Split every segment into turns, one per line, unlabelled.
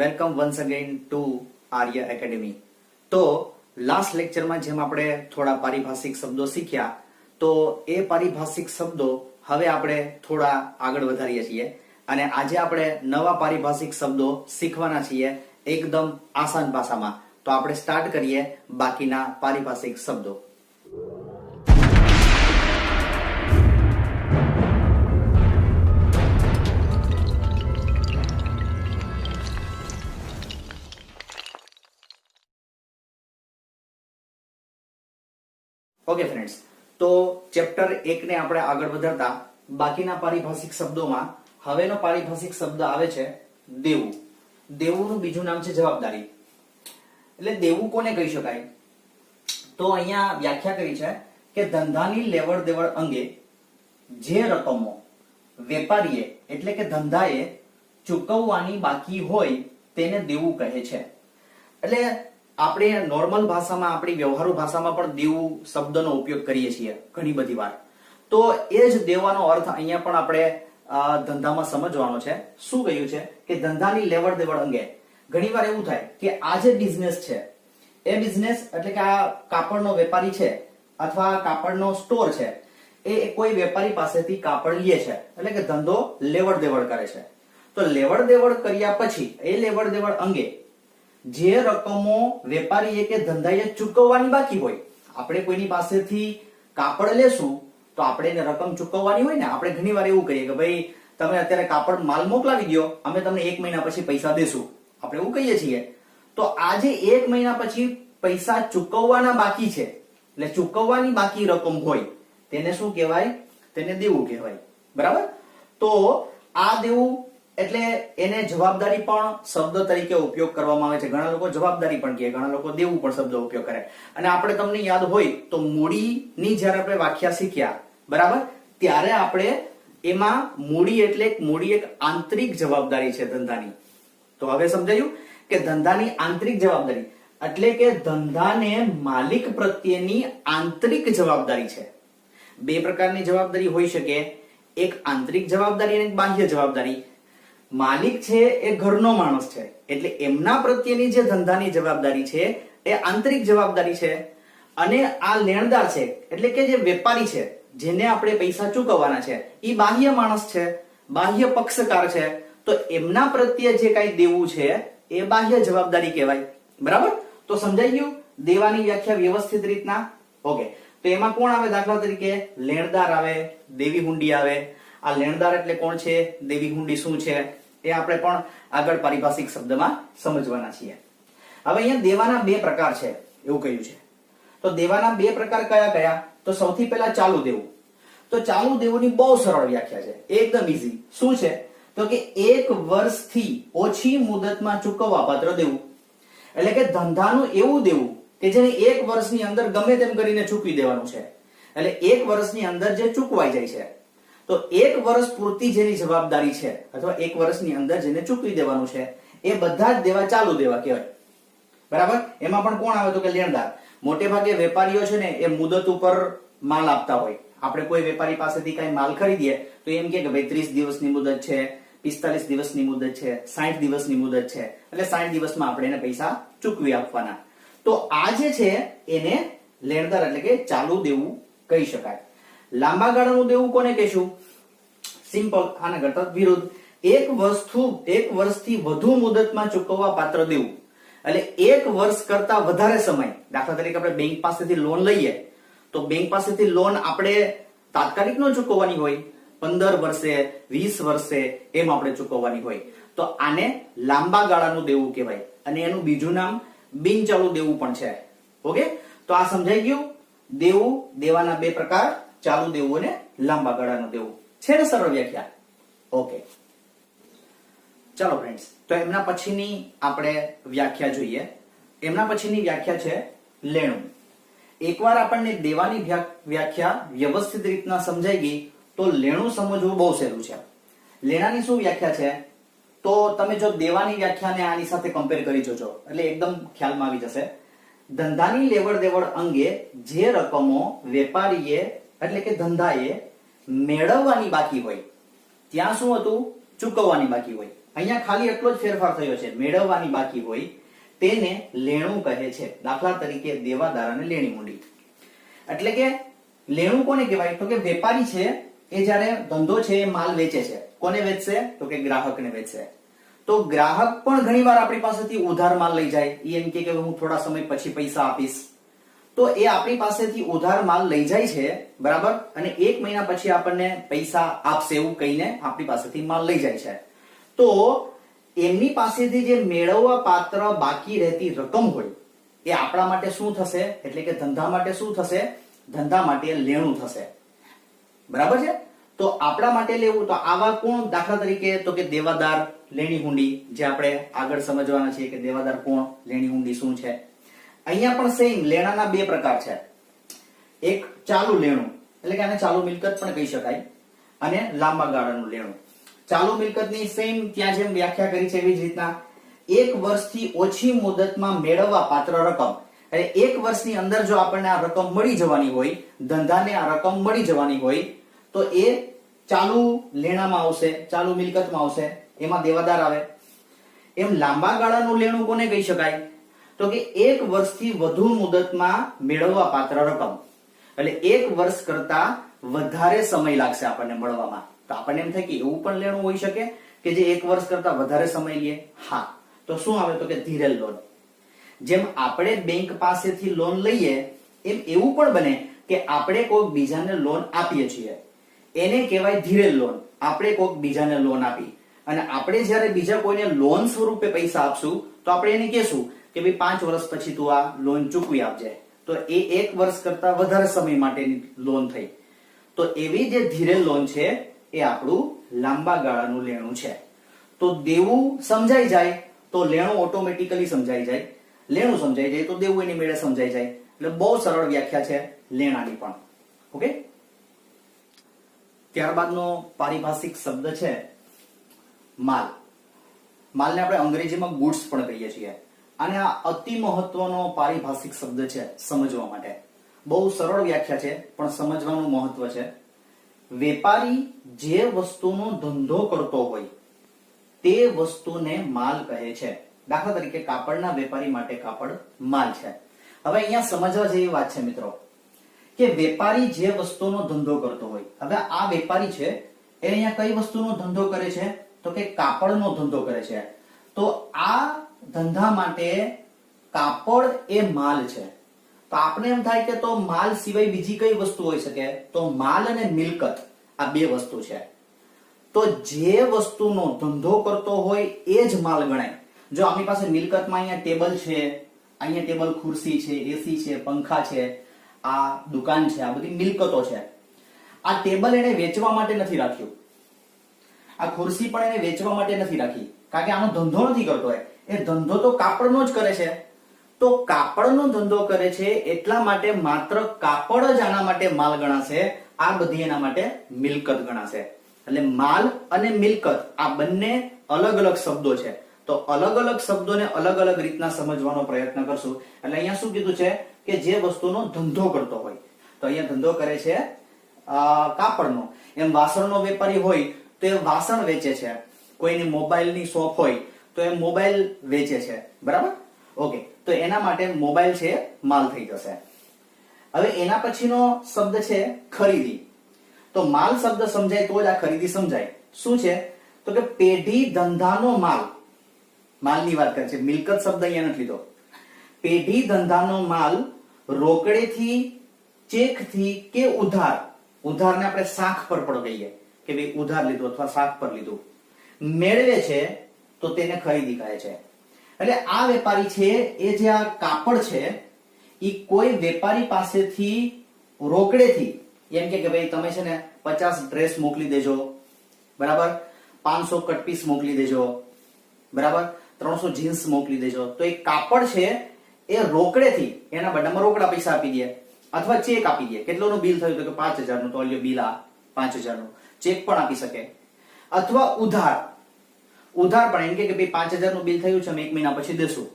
Welcome once again to Arya academy. તો last લેક્ચરમાં જેમ આપણે થોડા પારિભાષિક શબ્દો શીખ્યા, તો એ પારિભાષિક શબ્દો હવે આપણે થોડા આગળ વધારીએ છીએ અને આજે આપણે નવા પારિભાષિક શબ્દો શીખવાના છીએ એકદમ આસાન ભાષામાં। તો આપણે સ્ટાર્ટ કરીએ બાકીના પારિભાષિક શબ્દો। ઓકે ફ્રેન્ડ્સ, તો ચેપ્ટર 1 ને આપણે આગળ વધારતા બાકીના પારિભાષિક શબ્દોમાં હવેનો પારિભાષિક શબ્દ આવે છે દેવું। દેવુંનું બીજું નામ છે જવાબદારી। એટલે દેવું કોને કહી શકાય? તો અહીંયા વ્યાખ્યા કરી છે કે ધંધાની લેવડ દેવડ અંગે જે રકમો વેપારીએ એટલે કે ધંધાએ ચૂકવવાની બાકી હોય તેને દેવું કહે છે। એટલે આપણે નોર્મલ ભાષામાં, આપણી વ્યવહારુ ભાષામાં પણ દેવું શબ્દનો ઉપયોગ કરીએ છીએ ઘણી બધી વાર। તો એ જ દેવાનો અર્થ અહીંયા પણ આપણે ધંધામાં સમજવાનો છે। શું કહ્યું છે કે ધંધાની લેવડ દેવડ અંગે ઘણીવાર એવું થાય કે આ જે બિઝનેસ છે, એ બિઝનેસ એટલે કે આ કાપડનો વેપારી છે અથવા કાપડનો સ્ટોર છે, એ કોઈ વેપારી પાસેથી કાપડ લે છે, એટલે કે ધંધો લેવડ દેવડ કરે છે। તો લેવડ દેવડ કર્યા પછી એ લેવડ દેવડ અંગે જે રકમો વેપારીએ કે ધંધાએ ચૂકવવાની બાકી હોય, આપણે કોઈની પાસેથી કાપડ લેશું તો આપણે એને રકમ ચૂકવવાની હોય ને। આપણે ઘણીવાર એવું કહીએ કે ભાઈ તમે અત્યારે કાપડ માલ મોકલાવી દો, અમે તમને 1 મહિના પછી પૈસા દેશું, આપણે એવું કહીએ છીએ। તો આ જે 1 મહિના પછી પૈસા ચૂકવવાના બાકી છે, એટલે ચૂકવવાની બાકી રકમ હોય તેને શું કહેવાય? તેને દેવું કહેવાય, બરાબર? તો આ દેવું એટલે એને જવાબદારી પણ શબ્દ તરીકે ઉપયોગ કરવામાં આવે છે। ઘણા લોકો જવાબદારી પણ કહે, ઘણા લોકો દેવું પણ શબ્દ ઉપયોગ કરે। અને આપણે તમને યાદ હોય તો મૂડીની જ્યારે આપણે વ્યાખ્યા શીખ્યા, બરાબર, ત્યારે આપણે એમાં મૂડી એટલે મૂડી એક આંતરિક જવાબદારી છે ધંધાની। તો હવે સમજાયું કે ધંધાની આંતરિક જવાબદારી એટલે કે ધંધાને માલિક પ્રત્યેની આંતરિક જવાબદારી છે। બે પ્રકારની જવાબદારી હોઈ શકે, એક આંતરિક જવાબદારી અને એક બાહ્ય જવાબદારી। માલિક છે એ ઘરનો માણસ છે, એટલે એમના પ્રત્યેની જે ધંધાની જવાબદારી છે એ આંતરિક જવાબદારી છે। અને આ લેણદાર છે એટલે કે જે વેપારી છે, જેને આપણે પૈસા ચૂકવવાના છે, એ બાહ્ય માણસ છે, બાહ્ય પક્ષકાર છે। તો એમના પ્રત્યે જે કઈ દેવું છે એ બાહ્ય જવાબદારી કહેવાય, બરાબર? તો સમજાઈ ગયું દેવાની વ્યાખ્યા વ્યવસ્થિત રીતના? ઓકે, તો એમાં કોણ આવે? દાખલા તરીકે લેણદાર આવે, દેવી હુંડી આવે। આ લેણદાર એટલે કોણ છે, દેવી હુંડી શું છે, એ આપણે પણ આગળ પારિભાષિક શબ્દમાં સમજવાના છીએ। હવે અહીંયા દેવાના 2 પ્રકાર છે એવું કહ્યું છે। તો દેવાના 2 પ્રકાર કયા કયા? તો સૌથી પહેલા ચાલુ દેવું। તો ચાલુ દેવુંની બહુ સરળ વ્યાખ્યા છે, એકદમ ઈઝી। શું છે? તો કે 1 વર્ષથી ઓછી મુદતમાં ચૂકવવા પાત્ર દેવું। એટલે કે ધંધાનું એવું દેવું કે જેને 1 વર્ષની અંદર ગમે તેમ કરીને ચૂકવી દેવાનું છે। એટલે 1 વર્ષની અંદર જે ચૂકવાઈ જાય છે, તો 1 વર્ષ પૂરતી જેની જવાબદારી છે અથવા 1 વર્ષની અંદર જેને ચૂકવી દેવાનું છે, એ બધા જ દેવા ચાલુ દેવા કહેવાય, બરાબર? એમાં પણ કોણ આવે? તો કે લેણદાર। મોટે ભાગે વેપારીઓ છે ને એ મુદત ઉપર માલ આપતા હોય। આપણે કોઈ વેપારી પાસેથી કઈ માલ ખરીદીએ તો એમ કે ભાઈ 30 દિવસની મુદત છે, 45 દિવસની મુદત છે, 60 દિવસની મુદત છે, એટલે 60 દિવસમાં આપણે એને પૈસા ચૂકવી આપવાના। તો આ જે છે એને લેણદાર એટલે કે ચાલુ દેવું કહી શકાય। લાંબા ગાળાનું દેવું કોને કહીશું? સિમ્પલ, આના કરતા વિરુદ્ધ, 1 વર્ષથી વધુ મુદતમાં ચૂકવવા પાત્ર દેવું। એટલે 1 વર્ષ કરતા વધારે સમય, દાખલા તરીકે આપણે બેંક પાસેથી લોન લઈએ તો બેંક પાસેથી લોન આપણે તાત્કાલિક ન ચૂકવવાની હોય, 15 વર્ષે, 20 વર્ષે એમ આપણે ચૂકવવાની હોય। તો આને લાંબા ગાળાનું દેવું કહેવાય અને એનું બીજું નામ બિનચાલુ દેવું પણ છે। ઓકે, તો આ સમજાઈ ગયું? દેવું, દેવાના 2 પ્રકાર, ચાલુ દેવું અને લાંબા ગાળાનું દેવું છે ને? સરળ વ્યાખ્યા। ઓકે, ચાલો ફ્રેન્ડ્સ, તો એમના પછીની આપણે વ્યાખ્યા જોઈએ। એમના પછીની વ્યાખ્યા છે લેણું। એકવાર આપણને દેવાની વ્યાખ્યા વ્યવસ્થિત રીતના સમજાઈ ગઈ તો લેણું સમજવું બહુ સહેલું છે। લેણાની શું વ્યાખ્યા છે? તો તમે જો દેવાની વ્યાખ્યાને આની સાથે કમ્પેર કરી જોજો એટલે એકદમ ખ્યાલમાં આવી જશે। ધંધાની લેવડ દેવડ અંગે જે રકમો વેપારીએ એટલે કે ધંધાએ મેળવવાની બાકી હોય, ત્યાં શું હતું? ચૂકવવાની બાકી હોય, અહીંયા ખાલી એટલો જ ફેરફાર થયો છે, મેળવવાની બાકી હોય તેને લેણું કહે છે. દાખલા તરીકે દેવાદાર અને લેણી મૂડી. એટલે કે લેણું કોને કહેવાય? તો કે વેપારી છે એ જ્યારે ધંધો છે એ માલ વેચે છે. કોને વેચશે? તો કે ગ્રાહકને વેચશે. તો ગ્રાહક પણ ઘણીવાર આપણી પાસેથી ઉધાર માલ લઈ જાય. એ એમ કે હું થોડા સમય પછી પૈસા આપીશ. તો એ આપણી પાસેથી ઉધાર માલ લઈ જાય છે, બરાબર, અને 1 મહિના પછી આપણને પૈસા આપશે એવું કહીને આપણી પાસેથી માલ લઈ જાય છે. તો એમની પાસેથી જે મેળવવા પાત્ર બાકી રહેતી રકમ હોય એ આપણા માટે શું થશે? એટલે કે ધંધા માટે શું થશે? ધંધા માટે લેણું થશે. બરાબર છે? તો આપણા માટે લેવું તો આવા કોણ? દાખલા તરીકે તો કે દેવાદાર, લેણી હુંડી, જે આપણે આગળ સમજવાના છીએ કે દેવાદાર કોણ, લેણી હુંડી શું છે. અહીંયા પણ સેમ લેણાના 2 પ્રકાર છે. એક ચાલુ લેણું, એટલે કે આને ચાલુ મિલકત પણ કહી શકાય, અને લાંબા ગાળાનું લેણું. ચાલુ મિલકતની સેમ ત્યાં જેમ વ્યાખ્યા કરી છે એવી જ રીતના 1 વર્ષથી ઓછી મુદતમાં મેળવવા પાત્ર રકમ. એટલે 1 વર્ષની અંદર જો આપણને આ રકમ મળી જવાની હોય, ધંધાને આ રકમ મળી જવાની હોય, તો એ ચાલુ લેણામાં આવશે, ચાલુ મિલકતમાં આવશે, એમાં દેવાદાર આવે. એમ લાંબા ગાળાનું લેણું કોને કહી શકાય? તો કે 1 વર્ષથી વધુ મુદતમાં મેળવવા પાત્ર રકમ. એટલે 1 વર્ષ કરતા વધારે સમય લાગશે આપણને મળવામાં. તો આપણને એમ થાય કે એવું પણ લેણું હોઈ શકે કે જે 1 વર્ષ કરતા વધારે સમય લે. હા, તો શું આવે? તો કે ધીરેલ લોન. જેમ આપણે બેંક પાસેથી લોન લઈએ એમ એવું પણ બને કે આપણે કોઈક બીજાને લોન આપીએ છીએ, એને કહેવાય ધીરેલ લોન. આપણે કોઈક બીજાને લોન આપી અને આપણે જ્યારે બીજા કોઈને લોન સ્વરૂપે પૈસા આપશું તો આપણે એને કહેશું કે ભાઈ 5 વર્ષ પછી તું આ લોન ચૂકવી આપજે. તો એ 1 વર્ષ કરતા વધારે સમય માટેની લોન થઈ. તો એવી જે ધીરેલ લોન છે એ આપણું લાંબા ગાળાનું લેણું છે. તો દેવું સમજાઈ જાય તો લેણું ઓટોમેટિકલી સમજાઈ જાય, લેણું સમજાઈ જાય તો દેવું એની મેળે સમજાઈ જાય. એટલે બહુ સરળ વ્યાખ્યા છે લેણાની પણ. ઓકે. ત્યારબાદનો પારિભાષિક શબ્દ છે માલ. માલને આપણે અંગ્રેજીમાં ગુડ્સ પણ કહીએ છીએ. અને આ અતિ મહત્વનો પારિભાષિક શબ્દ છે સમજવા માટે. બહુ સરળ વ્યાખ્યા છે પણ સમજવાનું મહત્વ છે. વેપારી જે વસ્તુનો ધંધો કરતો હોય તે વસ્તુને માલ કહે છે. દાખલા તરીકે કાપડના વેપારી માટે કાપડ માલ છે. હવે અહીંયા સમજવા જેવી વાત છે મિત્રો કે વેપારી જે વસ્તુનો ધંધો કરતો હોય, હવે આ વેપારી છે એ અહીંયા કઈ વસ્તુનો ધંધો કરે છે? તો કે કાપડનો ધંધો કરે છે. તો આ ધંધા માટે કાપડ એ માલ છે. તો આપણે એમ થાય કે તો માલ સિવાય બીજી કઈ વસ્તુ હોઈ શકે? તો માલ અને મિલકત આ 2 વસ્તુ છે. તો જે વસ્તુનો ધંધો કરતો હોય એ જ માલ ગણાય. જો આપણી પાસે મિલકતમાં અહીંયા ટેબલ છે, અહીંયા ટેબલ, ખુરશી છે, એસી છે, પંખા છે, આ દુકાન છે, આ બધી મિલકતો છે. આ ટેબલ એને વેચવા માટે નથી રાખ્યું, આ ખુરશી પણ એને વેચવા માટે નથી રાખી, કારણ કે આનો ધંધો નથી કરતો. એ ધંધો તો કાપડનો જ કરે છે. તો કાપડનો ધંધો કરે છે એટલા માટે માત્ર કાપડ જ આના માટે માલ ગણાશે. આ બધી એના માટે મિલકત ગણાશે. એટલે માલ અને મિલકત આ બંને અલગ અલગ શબ્દો છે. તો અલગ અલગ શબ્દોને અલગ અલગ રીતના સમજવાનો પ્રયત્ન કરશું. એટલે અહીંયા શું કીધું છે કે જે વસ્તુનો ધંધો કરતો હોય, તો અહીંયા ધંધો કરે છે કાપડનો. એમ વાસણનો વેપારી હોય તો એ વાસણ વેચે છે. કોઈની મોબાઈલની શોપ હોય તો એ મોબાઈલ વેચે છે. બરાબર? ઓકે. તો એના માટે મોબાઈલ છે માલ થઈ જશે. હવે એના પછીનો શબ્દ છે ખરીદી. તો માલ શબ્દ સમજાય તો જ આ ખરીદી સમજાય. શું છે? તો કે પેઢી ધંધાનો માલ. માલની વાત કરે છે, મિલકત શબ્દ અહીંયા નથી લીધો. પેઢી ધંધાનો માલ રોકડેથી, ચેકથી કે ઉધાર. ઉધારને આપણે શાખ પર પણ કહીએ કે ભાઈ ઉધાર લીધું અથવા શાખ પર લીધું. મેળવે છે તો તેને ખરીદી કહે છે. એટલે આ વેપારી છે એ જે આ કાપડ છે એ કોઈ વેપારી પાસેથી રોકડેથી એમ કે ભાઈ તમે છે ને 50 ડ્રેસ મોકલી દેજો, બરાબર, 500 કટપીસ મોકલી દેજો, બરાબર, 300 જીન્સ મોકલી દેજો. તો એ કાપડ છે એ રોકડેથી એના બદલામાં રોકડા પૈસા આપી દે અથવા ચેક આપી દે. કેટલોનું બિલ થયું? તો કે 5000 નું. તો અલ્યો બિલ આ 5000 નું. ચેક પણ આપી શકે. અથવા ઉધાર. ઉધાર પણ એમ કે ભાઈ 5000 નું બિલ થયું છે, અમે 1 મહિના પછી દેશું,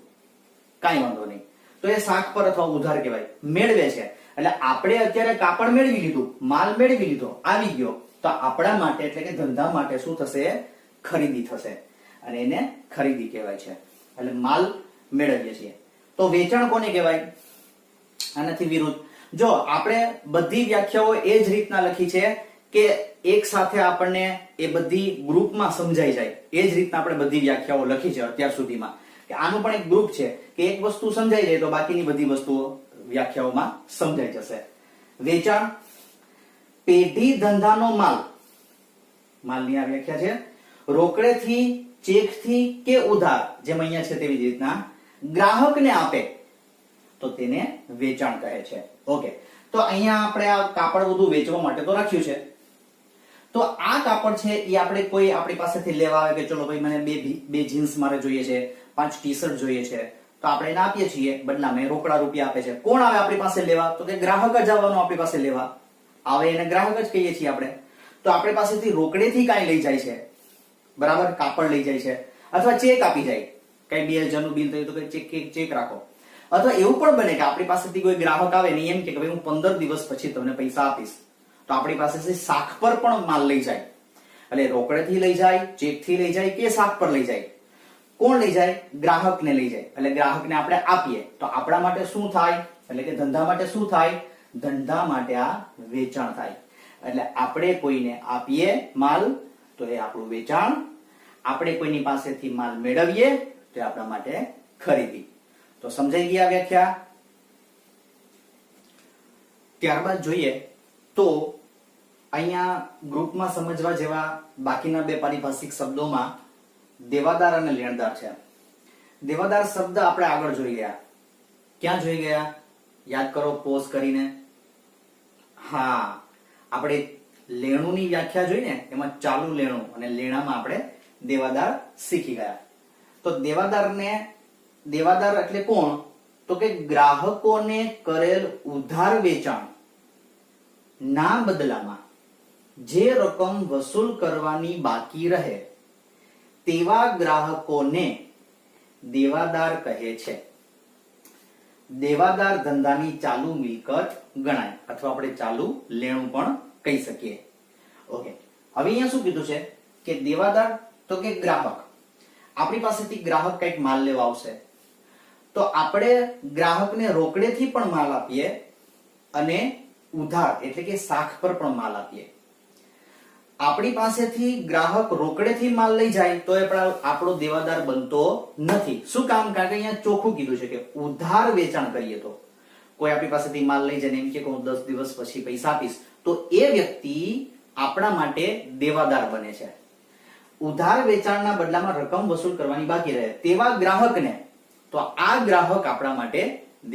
કાંઈ વાંધો નહીં. તો એ શાખ પર અથવા ઉધાર કહેવાય. મેળવે છે એટલે આપણે અત્યારે કાપડ મેળવી લીધું, માલ મેળવી લીધો, આવી ગયો. તો આપણા માટે એટલે કે ધંધા માટે શું થશે? ખરીદી થશે. અને એને ખરીદી કહેવાય છે. એટલે માલ મેળવીએ છીએ. તો વેચાણ કોને કહેવાય? આનાથી વિરુદ્ધ જો આપણે બધી વ્યાખ્યાઓ એ જ રીતના લખી છે કે એક સાથે આપણને એ બધી ગ્રુપમાં સમજાઈ જાય. એ જ રીતના આપણે બધી વ્યાખ્યાઓ લખી છે અત્યાર સુધીમાં કે આનું પણ એક ગ્રુપ છે કે એક વસ્તુ સમજાઈ જાય તો બાકીની બધી વસ્તુઓ વ્યાખ્યાઓમાં સમજાઈ જશે. વેચાણ પેઢી ધંધાનો માલ, માલની આ વ્યાખ્યા છે. રોકડેથી, ચેકથી કે ઉધાર, જેમ અહીંયા છે તેવી જ રીતના ગ્રાહકને આપે તો તેને વેચાણ કહે છે. ઓકે, તો અહીંયા આપણે આ કાપડ બધું વેચવા માટે તો રાખ્યું છે. તો આ કાપડ છે એ આપણે કોઈ આપણી પાસેથી લેવા આવે કે ચલો ભાઈ મને બે જીન્સ મારે જોઈએ છે, 5 ટી-શર્ટ જોઈએ છે, તો આપણે એને આપીએ છીએ, બદલામાં રોકડા રૂપિયા આપે છે. કોણ આવે આપણી પાસે લેવા? તો કે ગ્રાહક જ આવવાનો આપણી પાસે લેવા આવે, એને ગ્રાહક જ કહીએ છીએ આપણે. તો આપણી પાસેથી રોકડેથી કાંઈ લઈ જાય છે, બરાબર, કાપડ લઈ જાય છે, અથવા ચેક આપી જાય, કઈ 2000 નું બિલ થયું તો ચેક રાખો. અથવા એવું પણ બને કે આપણી પાસેથી કોઈ ગ્રાહક આવે ને એમ કે ભાઈ હું 15 દિવસ પછી તમને પૈસા આપીશ, તો આપણી પાસેથી શાખ પર પણ માલ લઈ જાય. એટલે રોકડેથી લઈ જાય, ચેકથી લઈ જાય કે શાખ પર લઈ જાય. કોણ લઈ જાય? ગ્રાહકને લઈ જાય. એટલે ગ્રાહકને આપણે આપીએ તો આપણા માટે શું થાય? એટલે કે ધંધા માટે શું થાય? ધંધા માટે આ વેચાણ થાય. એટલે આપણે કોઈને આપીએ માલ તો એ આપણું વેચાણ, આપણે કોઈની પાસેથી માલ મેળવીએ તો એ આપણા માટે ખરીદી. તો સમજાઈ ગયા વ્યાખ્યા? ત્યારબાદ જોઈએ તો અહીંયા ગ્રુપમાં સમજવા જેવા બાકીના બે પારિભાષિક શબ્દોમાં દેવાદાર અને લેણદાર છે. દેવાદાર શબ્દ આપણે આગળ જોઈ ગયા. ક્યાં જોઈ ગયા? યાદ કરો પોઝ કરીને. હા, આપણે લેણુની વ્યાખ્યા જોઈ ને, એમાં ચાલુ લેણું અને લેણામાં આપણે દેવાદાર શીખી ગયા. તો દેવાદાર એટલે કોણ? તો કે ગ્રાહકોને કરેલ ઉધાર વેચાણ ના બદલામાં જે રકમ વસૂલ કરવાની બાકી રહે તેવા ગ્રાહકોને દેવાદાર કહે છે. દેવાદાર ધંધાની ચાલુ મિલકત ગણાય, અથવા આપણે ચાલુ લેણું પણ કહી શકીએ. ઓકે, હવે અહીંયા શું કીધું છે કે દેવાદાર તો કે ગ્રાહક, આપણી પાસેથી ગ્રાહક કઈક માલ લેવા આવશે તો આપણે ગ્રાહકને રોકડેથી પણ માલ આપીએ અને ઉધાર એટલે કે શાખ પર પણ માલ આપીએ. આપણી પાસેથી ગ્રાહક રોકડેથી માલ લઈ જાય તો એ આપણો દેવાદાર બનતો નથી. શું કામ? કારણ કે અહીંયા ચોખ્ખું કીધું છે કે ઉધાર વેચાણ કરીએ તો કોઈ આપણી પાસેથી માલ લઈ જાય ને એમ કે હું 10 દિવસ પછી પૈસા આપીશ તો એ વ્યક્તિ આપણા માટે દેવાદાર બને છે. ઉધાર વેચાણના બદલામાં રકમ વસૂલ કરવાની બાકી રહે તેવા ગ્રાહકને, તો આ ગ્રાહક આપણા માટે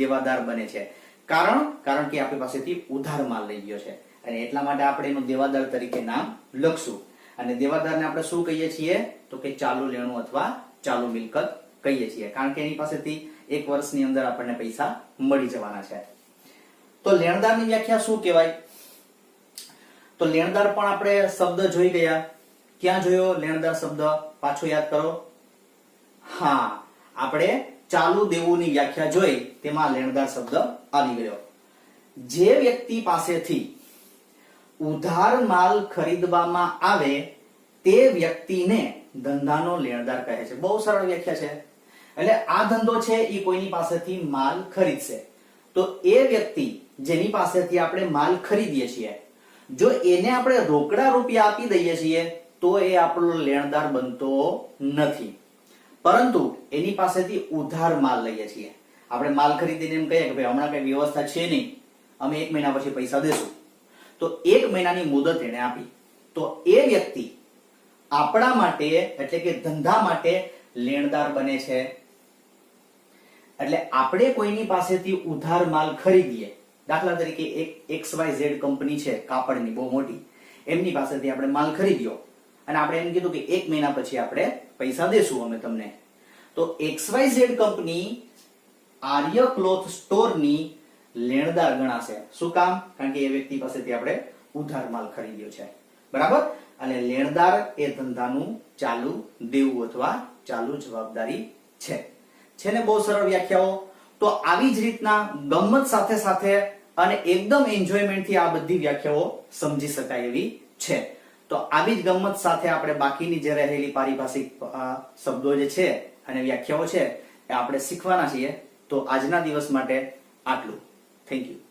દેવાદાર બને છે. કારણ કે આપણી પાસેથી ઉધાર માલ લઈ ગયો છે અને એટલા માટે આપણે એનું દેવાદાર તરીકે નામ લખશું. અને દેવાદારને આપણે શું કહીએ છીએ? તો કે ચાલુ લેણું અથવા ચાલુ મિલકત કહીએ છીએ, કારણ કે એની પાસેથી 1 વર્ષની અંદર આપણને પૈસા મળી જવાના છે. તો લેણદારની વ્યાખ્યા શું કહેવાય? તો લેણદાર પણ આપણે શબ્દ જોઈ ગયા. ક્યાં જોયો લેણદાર શબ્દ? પાછો યાદ કરો. હા, આપણે ચાલુ દેવુંની વ્યાખ્યા જોઈ, તેમાં લેણદાર શબ્દ આવી ગયો. જે વ્યક્તિ પાસેથી ઉધાર માલ ખરીદવામાં આવે તે વ્યક્તિને ધંધાનો લેણદાર કહે છે. બહુ સરળ વ્યાખ્યા છે. એટલે આ ધંધો છે એ કોઈની પાસેથી માલ ખરીદશે તો એ વ્યક્તિ જેની પાસેથી આપણે માલ ખરીદીએ છીએ, જો એને આપણે રોકડા રૂપિયા આપી દઈએ છીએ તો એ આપણો લેણદાર બનતો નથી, પરંતુ એની પાસેથી ઉધાર માલ લઈએ છીએ. આપણે માલ ખરીદીને એમ કહીએ કે ભાઈ હમણાં કઈ વ્યવસ્થા છે નહીં, અમે 1 મહિના પછી પૈસા દેશું, તો 1 મહિનાની મુદત એને આપી તો એ વ્યક્તિ આપણા માટે એટલે કે ધંધા માટે લેણદાર બને છે. એટલે આપણે કોઈની પાસેથી ઉધાર માલ ખરીદીએ, દાખલા તરીકે એક XYZ કંપની છે કાપડની બહુ મોટી, એમની પાસેથી આપણે માલ ખરીદ્યો અને આપણે એમ કીધું કે 1 મહિના પછી આપણે પૈસા દેશું અમે તમને, તો XYZ કંપની આર્ય ક્લોથ સ્ટોરની લેણદાર ગણાશે. શું કામ? કારણ કે એ વ્યક્તિ પાસેથી આપણે ઉધાર માલ ખરીદ્યો છે, બરાબર. અને લેણદાર એ ધંધાનું ચાલુ દેવું અથવા ચાલુ જવાબદારી છે. છે ને બહુ સરળ વ્યાખ્યાઓ. તો આવી જ રીતના ગમ્મત સાથે સાથે અને એકદમ એન્જોયમેન્ટ થી આ બધી વ્યાખ્યાઓ સમજી શકાય એવી છે. તો આવી જ ગમત સાથે આપણે બાકીની જે રહેલી પારિભાષિક શબ્દો જે છે અને વ્યાખ્યાઓ છે એ આપણે શીખવાના છીએ. તો આજના દિવસ માટે આટલું. Thank you.